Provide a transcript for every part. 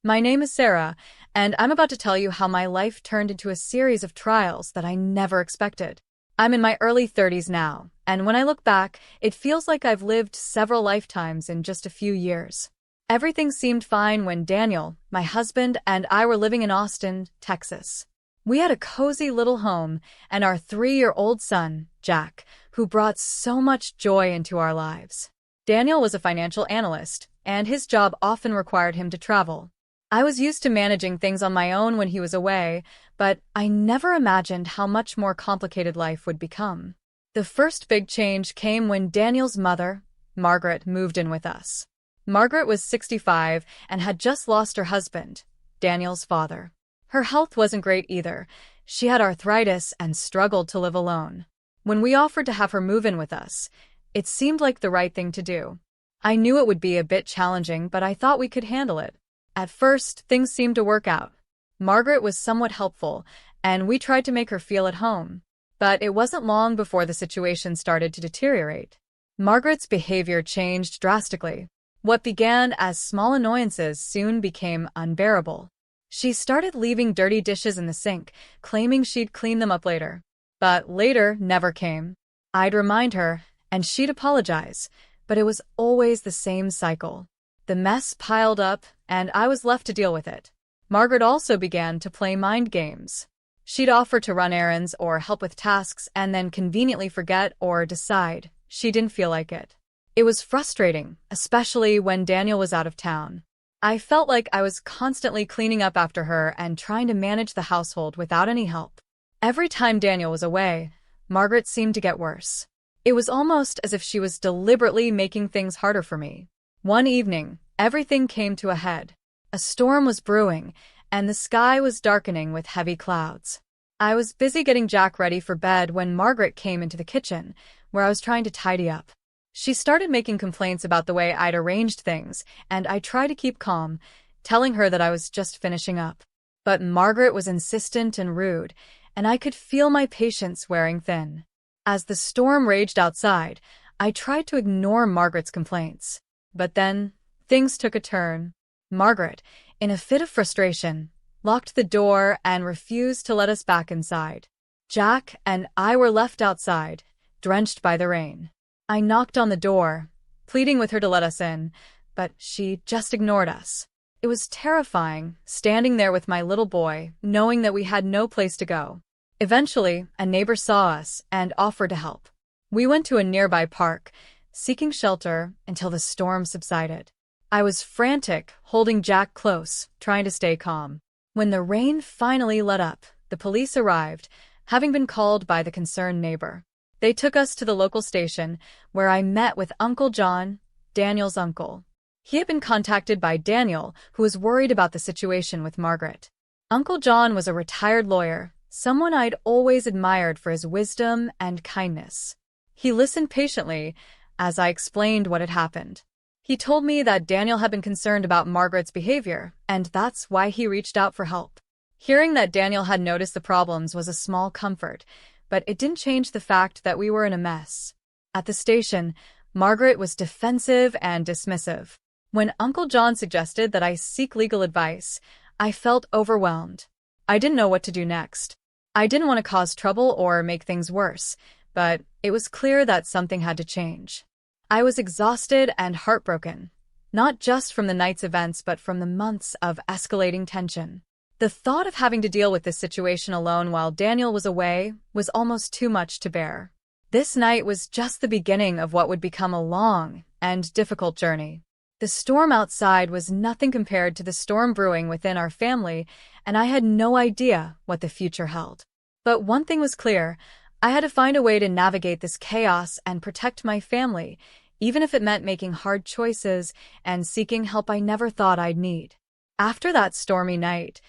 My name is Sarah, and I'm about to tell you how my life turned into a series of trials that I never expected. I'm in my early 30s now, and when I look back, it feels like I've lived several lifetimes in just a few years. Everything seemed fine when Daniel, my husband, and I were living in Austin, Texas. We had a cozy little home and our 3-year-old son, Jack, who brought so much joy into our lives. Daniel was a financial analyst, and his job often required him to travel. I was used to managing things on my own when he was away, but I never imagined how much more complicated life would become. The first big change came when Daniel's mother, Margaret, moved in with us. Margaret was 65 and had just lost her husband, Daniel's father. Her health wasn't great either. She had arthritis and struggled to live alone. When we offered to have her move in with us, it seemed like the right thing to do. I knew it would be a bit challenging, but I thought we could handle it. At first, things seemed to work out. Margaret was somewhat helpful, and we tried to make her feel at home. But it wasn't long before the situation started to deteriorate. Margaret's behavior changed drastically. What began as small annoyances soon became unbearable. She started leaving dirty dishes in the sink, claiming she'd clean them up later. But later never came. I'd remind her, and she'd apologize, but it was always the same cycle. The mess piled up, and I was left to deal with it. Margaret also began to play mind games. She'd offer to run errands or help with tasks and then conveniently forget or decide she didn't feel like it. It was frustrating, especially when Daniel was out of town. I felt like I was constantly cleaning up after her and trying to manage the household without any help. Every time Daniel was away, Margaret seemed to get worse. It was almost as if she was deliberately making things harder for me. One evening, everything came to a head. A storm was brewing, and the sky was darkening with heavy clouds. I was busy getting Jack ready for bed when Margaret came into the kitchen, where I was trying to tidy up. She started making complaints about the way I'd arranged things, and I tried to keep calm, telling her that I was just finishing up. But Margaret was insistent and rude, and I could feel my patience wearing thin. As the storm raged outside, I tried to ignore Margaret's complaints. But then, things took a turn. Margaret, in a fit of frustration, locked the door and refused to let us back inside. Jack and I were left outside, drenched by the rain. I knocked on the door, pleading with her to let us in, but she just ignored us. It was terrifying, standing there with my little boy, knowing that we had no place to go. Eventually, a neighbor saw us and offered to help. We went to a nearby park, seeking shelter until the storm subsided. I was frantic, holding Jack close, trying to stay calm. When the rain finally let up, the police arrived, having been called by the concerned neighbor. They took us to the local station, where I met with Uncle John, Daniel's uncle. He had been contacted by Daniel, who was worried about the situation with Margaret. Uncle John was a retired lawyer, someone I'd always admired for his wisdom and kindness. He listened patiently as I explained what had happened. He told me that Daniel had been concerned about Margaret's behavior, and that's why he reached out for help. Hearing that Daniel had noticed the problems was a small comfort, but it didn't change the fact that we were in a mess. At the station, Margaret was defensive and dismissive. When Uncle John suggested that I seek legal advice, I felt overwhelmed. I didn't know what to do next. I didn't want to cause trouble or make things worse, but it was clear that something had to change. I was exhausted and heartbroken, not just from the night's events but from the months of escalating tension. The thought of having to deal with this situation alone while Daniel was away was almost too much to bear. This night was just the beginning of what would become a long and difficult journey. The storm outside was nothing compared to the storm brewing within our family, and I had no idea what the future held. But one thing was clear: I had to find a way to navigate this chaos and protect my family, even if it meant making hard choices and seeking help I never thought I'd need. After that stormy night,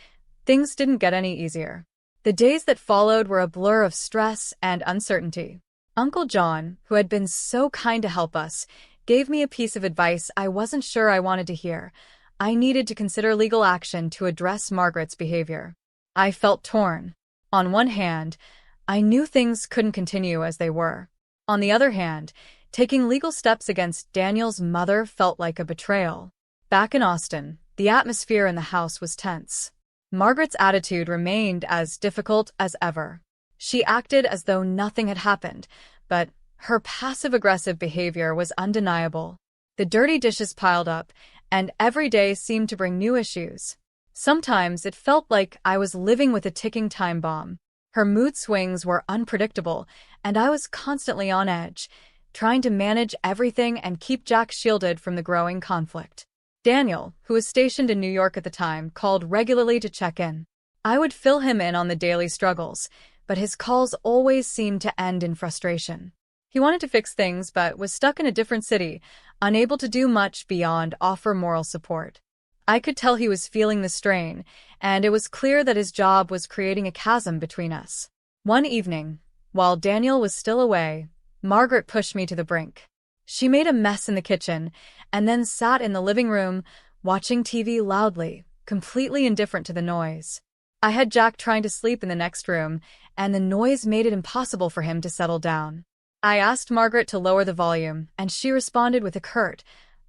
things didn't get any easier. The days that followed were a blur of stress and uncertainty. Uncle John, who had been so kind to help us, gave me a piece of advice I wasn't sure I wanted to hear. I needed to consider legal action to address Margaret's behavior. I felt torn. On one hand, I knew things couldn't continue as they were. On the other hand, taking legal steps against Daniel's mother felt like a betrayal. Back in Austin, The atmosphere in the house was tense. Margaret's attitude remained as difficult as ever. She acted as though nothing had happened, but her passive-aggressive behavior was undeniable. The dirty dishes piled up, and every day seemed to bring new issues. Sometimes it felt like I was living with a ticking time bomb. Her mood swings were unpredictable, and I was constantly on edge, trying to manage everything and keep Jack shielded from the growing conflict. Daniel, who was stationed in New York at the time, called regularly to check in. I would fill him in on the daily struggles, but his calls always seemed to end in frustration. He wanted to fix things but was stuck in a different city, unable to do much beyond offer moral support. I could tell he was feeling the strain, and it was clear that his job was creating a chasm between us. One evening, while Daniel was still away, Margaret pushed me to the brink. She made a mess in the kitchen, and then sat in the living room, watching TV loudly, completely indifferent to the noise. I had Jack trying to sleep in the next room, and the noise made it impossible for him to settle down. I asked Margaret to lower the volume, and she responded with a curt,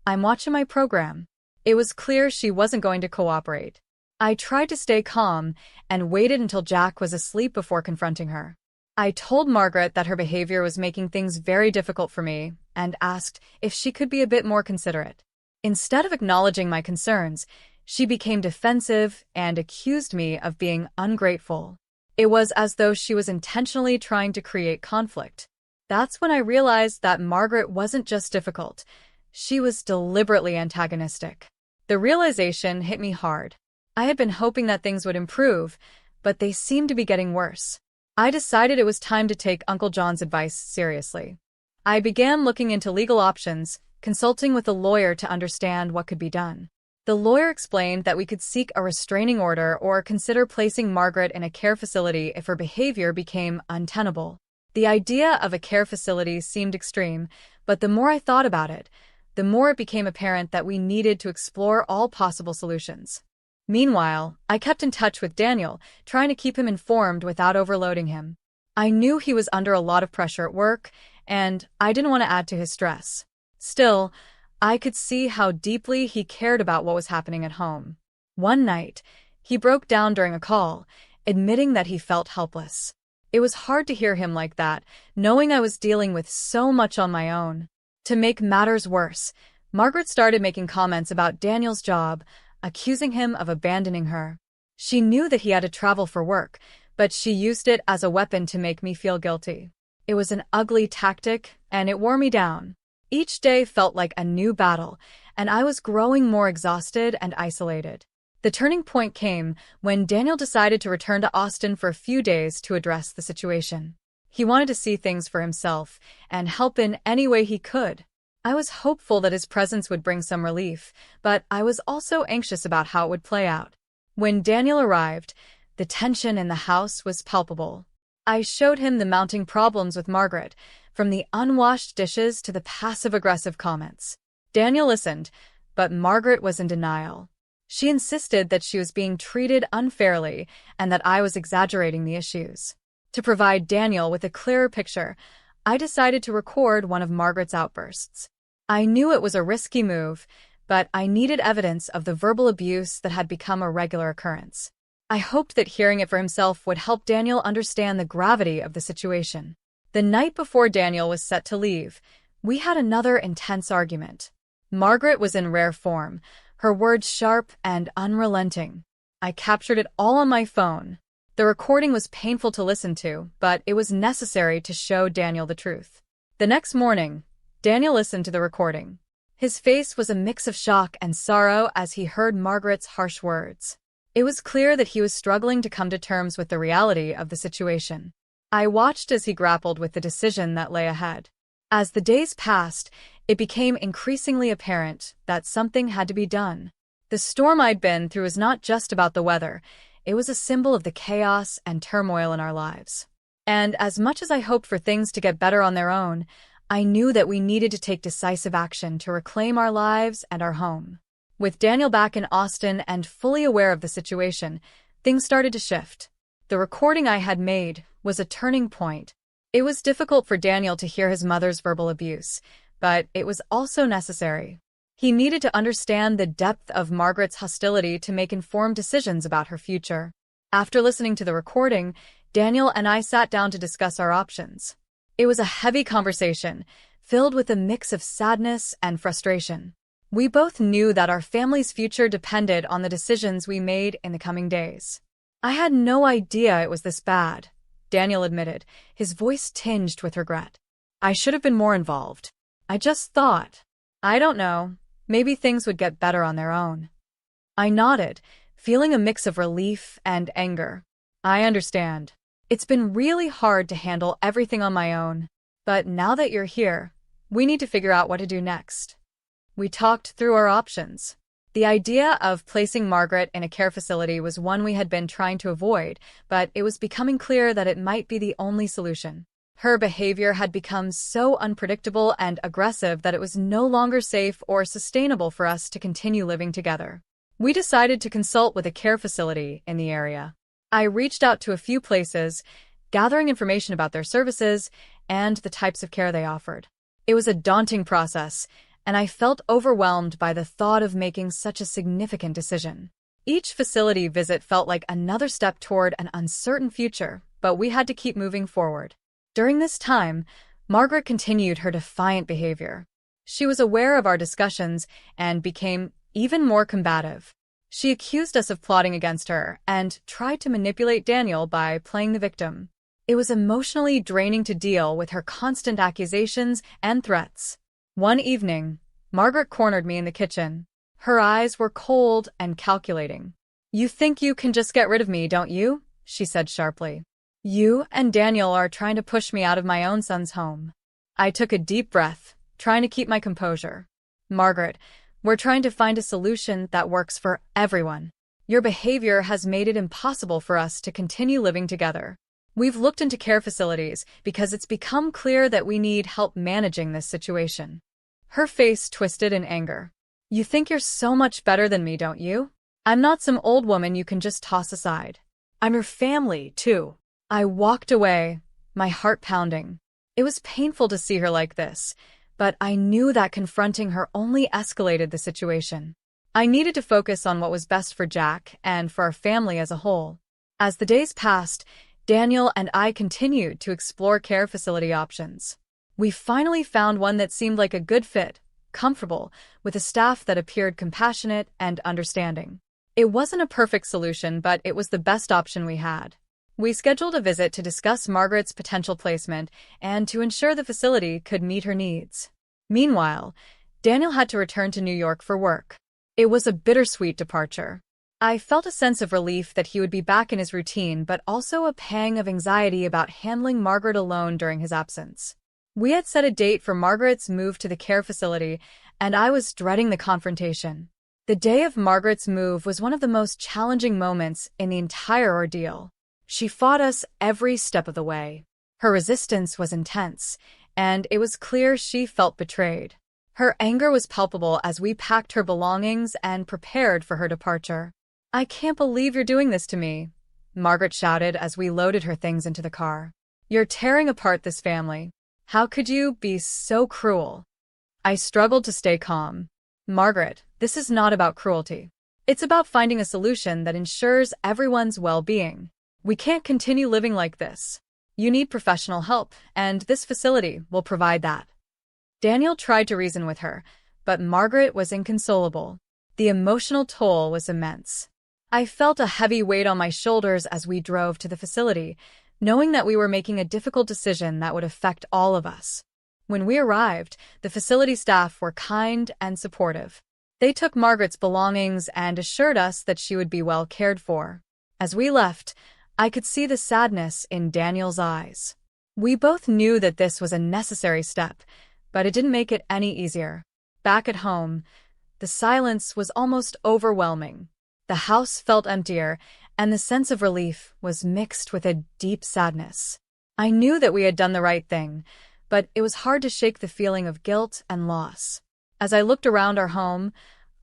"I'm watching my program." It was clear she wasn't going to cooperate. I tried to stay calm and waited until Jack was asleep before confronting her. I told Margaret that her behavior was making things very difficult for me and asked if she could be a bit more considerate. Instead of acknowledging my concerns, she became defensive and accused me of being ungrateful. It was as though she was intentionally trying to create conflict. That's when I realized that Margaret wasn't just difficult. She was deliberately antagonistic. The realization hit me hard. I had been hoping that things would improve, but they seemed to be getting worse. I decided it was time to take Uncle John's advice seriously. I began looking into legal options, consulting with a lawyer to understand what could be done. The lawyer explained that we could seek a restraining order or consider placing Margaret in a care facility if her behavior became untenable. The idea of a care facility seemed extreme, but the more I thought about it, the more it became apparent that we needed to explore all possible solutions. Meanwhile, I kept in touch with Daniel, trying to keep him informed without overloading him. I knew he was under a lot of pressure at work, and I didn't want to add to his stress. Still, I could see how deeply he cared about what was happening at home. One night, he broke down during a call, admitting that he felt helpless. It was hard to hear him like that, knowing I was dealing with so much on my own. To make matters worse, Margaret started making comments about Daniel's job, accusing him of abandoning her. She knew that he had to travel for work, but she used it as a weapon to make me feel guilty. It was an ugly tactic, and it wore me down. Each day felt like a new battle, and I was growing more exhausted and isolated. The turning point came when Daniel decided to return to Austin for a few days to address the situation. He wanted to see things for himself and help in any way he could. I was hopeful that his presence would bring some relief, but I was also anxious about how it would play out. When Daniel arrived, the tension in the house was palpable. I showed him the mounting problems with Margaret, from the unwashed dishes to the passive-aggressive comments. Daniel listened, but Margaret was in denial. She insisted that she was being treated unfairly and that I was exaggerating the issues. To provide Daniel with a clearer picture, I decided to record one of Margaret's outbursts. I knew it was a risky move, but I needed evidence of the verbal abuse that had become a regular occurrence. I hoped that hearing it for himself would help Daniel understand the gravity of the situation. The night before Daniel was set to leave, we had another intense argument. Margaret was in rare form, her words sharp and unrelenting. I captured it all on my phone. The recording was painful to listen to, but it was necessary to show Daniel the truth. The next morning, Daniel listened to the recording. His face was a mix of shock and sorrow as he heard Margaret's harsh words. It was clear that he was struggling to come to terms with the reality of the situation. I watched as he grappled with the decision that lay ahead. As the days passed, it became increasingly apparent that something had to be done. The storm I'd been through was not just about the weather. It was a symbol of the chaos and turmoil in our lives. And as much as I hoped for things to get better on their own, I knew that we needed to take decisive action to reclaim our lives and our home. With Daniel back in Austin and fully aware of the situation, things started to shift. The recording I had made was a turning point. It was difficult for Daniel to hear his mother's verbal abuse, but it was also necessary. He needed to understand the depth of Margaret's hostility to make informed decisions about her future. After listening to the recording, Daniel and I sat down to discuss our options. It was a heavy conversation, filled with a mix of sadness and frustration. We both knew that our family's future depended on the decisions we made in the coming days. I had no idea it was this bad, Daniel admitted, his voice tinged with regret. I should have been more involved. I just thought, I don't know, maybe things would get better on their own. I nodded, feeling a mix of relief and anger. I understand. It's been really hard to handle everything on my own. But now that you're here, we need to figure out what to do next. We talked through our options. The idea of placing Margaret in a care facility was one we had been trying to avoid, but it was becoming clear that it might be the only solution. Her behavior had become so unpredictable and aggressive that it was no longer safe or sustainable for us to continue living together. We decided to consult with a care facility in the area. I reached out to a few places, gathering information about their services and the types of care they offered. It was a daunting process, and I felt overwhelmed by the thought of making such a significant decision. Each facility visit felt like another step toward an uncertain future, but we had to keep moving forward. During this time, Margaret continued her defiant behavior. She was aware of our discussions and became even more combative. She accused us of plotting against her and tried to manipulate Daniel by playing the victim. It was emotionally draining to deal with her constant accusations and threats. One evening, Margaret cornered me in the kitchen. Her eyes were cold and calculating. "You think you can just get rid of me, don't you?" she said sharply. "You and Daniel are trying to push me out of my own son's home." I took a deep breath, trying to keep my composure. "Margaret, we're trying to find a solution that works for everyone. Your behavior has made it impossible for us to continue living together. We've looked into care facilities because it's become clear that we need help managing this situation." Her face twisted in anger. "You think you're so much better than me, don't you? I'm not some old woman you can just toss aside. I'm your family, too." I walked away, my heart pounding. It was painful to see her like this, but I knew that confronting her only escalated the situation. I needed to focus on what was best for Jack and for our family as a whole. As the days passed, Daniel and I continued to explore care facility options. We finally found one that seemed like a good fit, comfortable, with a staff that appeared compassionate and understanding. It wasn't a perfect solution, but it was the best option we had. We scheduled a visit to discuss Margaret's potential placement and to ensure the facility could meet her needs. Meanwhile, Daniel had to return to New York for work. It was a bittersweet departure. I felt a sense of relief that he would be back in his routine, but also a pang of anxiety about handling Margaret alone during his absence. We had set a date for Margaret's move to the care facility, and I was dreading the confrontation. The day of Margaret's move was one of the most challenging moments in the entire ordeal. She fought us every step of the way. Her resistance was intense, and it was clear she felt betrayed. Her anger was palpable as we packed her belongings and prepared for her departure. "I can't believe you're doing this to me," Margaret shouted as we loaded her things into the car. "You're tearing apart this family. How could you be so cruel?" I struggled to stay calm. "Margaret, this is not about cruelty. It's about finding a solution that ensures everyone's well-being. We can't continue living like this. You need professional help, and this facility will provide that." Daniel tried to reason with her, but Margaret was inconsolable. The emotional toll was immense. I felt a heavy weight on my shoulders as we drove to the facility, knowing that we were making a difficult decision that would affect all of us. When we arrived, the facility staff were kind and supportive. They took Margaret's belongings and assured us that she would be well cared for. As we left, I could see the sadness in Daniel's eyes. We both knew that this was a necessary step, but it didn't make it any easier. Back at home, the silence was almost overwhelming. The house felt emptier, and the sense of relief was mixed with a deep sadness. I knew that we had done the right thing, but it was hard to shake the feeling of guilt and loss. As I looked around our home,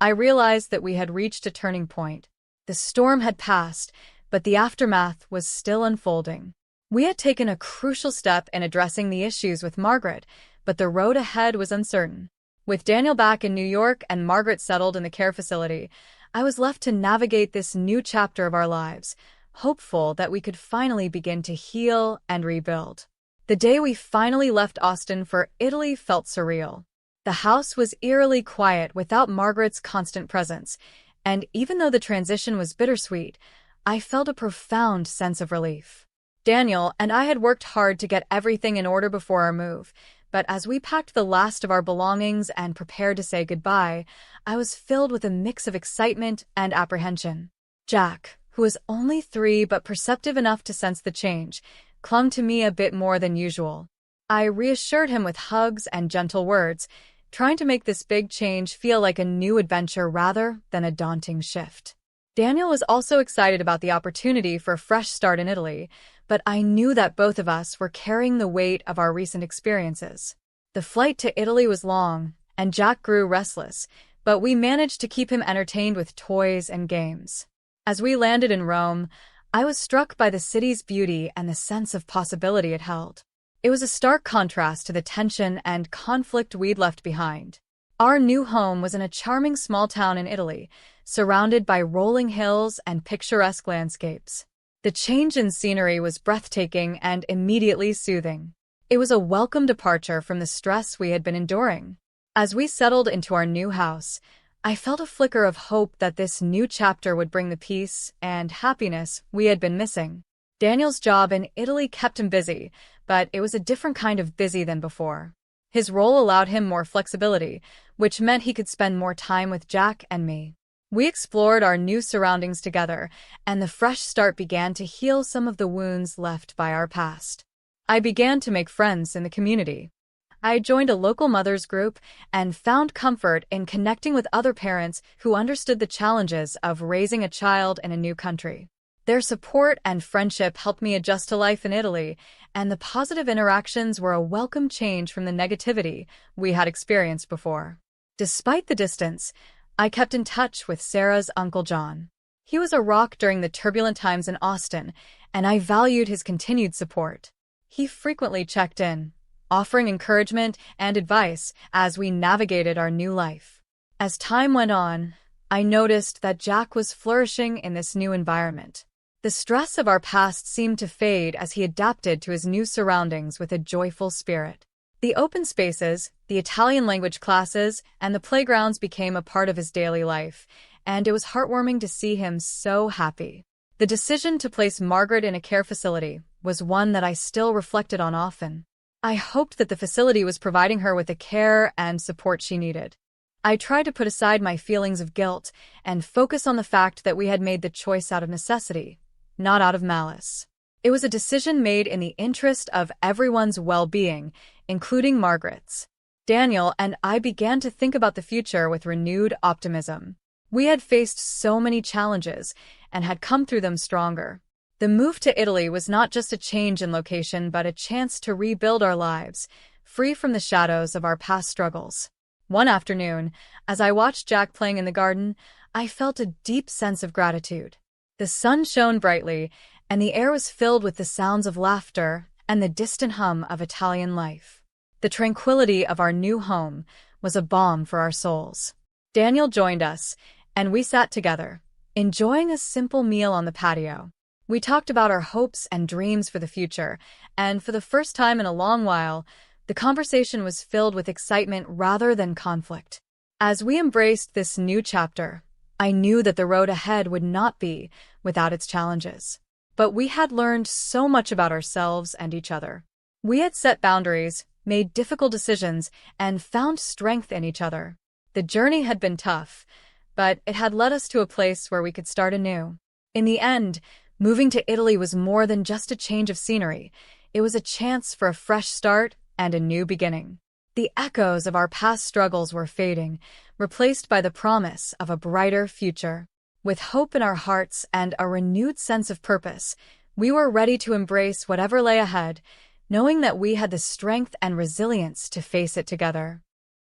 I realized that we had reached a turning point. The storm had passed, but the aftermath was still unfolding. We had taken a crucial step in addressing the issues with Margaret, but the road ahead was uncertain. With Daniel back in New York and Margaret settled in the care facility, I was left to navigate this new chapter of our lives, hopeful that we could finally begin to heal and rebuild. The day we finally left Austin for Italy felt surreal. The house was eerily quiet without Margaret's constant presence, and even though the transition was bittersweet, I felt a profound sense of relief. Daniel and I had worked hard to get everything in order before our move, but as we packed the last of our belongings and prepared to say goodbye, I was filled with a mix of excitement and apprehension. Jack, who was only 3 but perceptive enough to sense the change, clung to me a bit more than usual. I reassured him with hugs and gentle words, trying to make this big change feel like a new adventure rather than a daunting shift. Daniel was also excited about the opportunity for a fresh start in Italy, but I knew that both of us were carrying the weight of our recent experiences. The flight to Italy was long, and Jack grew restless, but we managed to keep him entertained with toys and games. As we landed in Rome, I was struck by the city's beauty and the sense of possibility it held. It was a stark contrast to the tension and conflict we'd left behind. Our new home was in a charming small town in Italy, surrounded by rolling hills and picturesque landscapes. The change in scenery was breathtaking and immediately soothing. It was a welcome departure from the stress we had been enduring. As we settled into our new house, I felt a flicker of hope that this new chapter would bring the peace and happiness we had been missing. Daniel's job in Italy kept him busy, but it was a different kind of busy than before. His role allowed him more flexibility, which meant he could spend more time with Jack and me. We explored our new surroundings together, and the fresh start began to heal some of the wounds left by our past. I began to make friends in the community. I joined a local mothers group and found comfort in connecting with other parents who understood the challenges of raising a child in a new country. Their support and friendship helped me adjust to life in Italy, and the positive interactions were a welcome change from the negativity we had experienced before. Despite the distance, I kept in touch with Sarah's Uncle John. He was a rock during the turbulent times in Austin, and I valued his continued support. He frequently checked in, offering encouragement and advice as we navigated our new life. As time went on, I noticed that Jack was flourishing in this new environment. The stress of our past seemed to fade as he adapted to his new surroundings with a joyful spirit. The open spaces, the Italian language classes, and the playgrounds became a part of his daily life, and it was heartwarming to see him so happy. The decision to place Margaret in a care facility was one that I still reflected on often. I hoped that the facility was providing her with the care and support she needed. I tried to put aside my feelings of guilt and focus on the fact that we had made the choice out of necessity, not out of malice. It was a decision made in the interest of everyone's well-being, including Margaret's. Daniel and I began to think about the future with renewed optimism. We had faced so many challenges and had come through them stronger. The move to Italy was not just a change in location but a chance to rebuild our lives, free from the shadows of our past struggles. One afternoon, as I watched Jack playing in the garden, I felt a deep sense of gratitude. The sun shone brightly, and the air was filled with the sounds of laughter and the distant hum of Italian life. The tranquility of our new home was a balm for our souls. Daniel joined us, and we sat together, enjoying a simple meal on the patio. We talked about our hopes and dreams for the future, and for the first time in a long while, the conversation was filled with excitement rather than conflict. As we embraced this new chapter, I knew that the road ahead would not be without its challenges. But we had learned so much about ourselves and each other. We had set boundaries, made difficult decisions, and found strength in each other. The journey had been tough, but it had led us to a place where we could start anew. In the end, moving to Italy was more than just a change of scenery. It was a chance for a fresh start and a new beginning. The echoes of our past struggles were fading, replaced by the promise of a brighter future. With hope in our hearts and a renewed sense of purpose, we were ready to embrace whatever lay ahead, knowing that we had the strength and resilience to face it together.